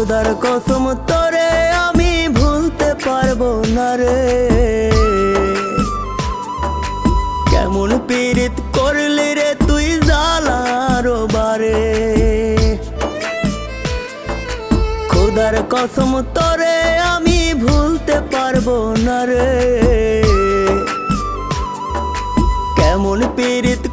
খোদার কসম তোরে আমি ভুলতে পারবো না রে। কেমন পীড়িত করলি রে তুই জ্বালার বারে। খোদার কসম তোরে আমি ভুলতে পারবো না রে। কেমন পীড়িত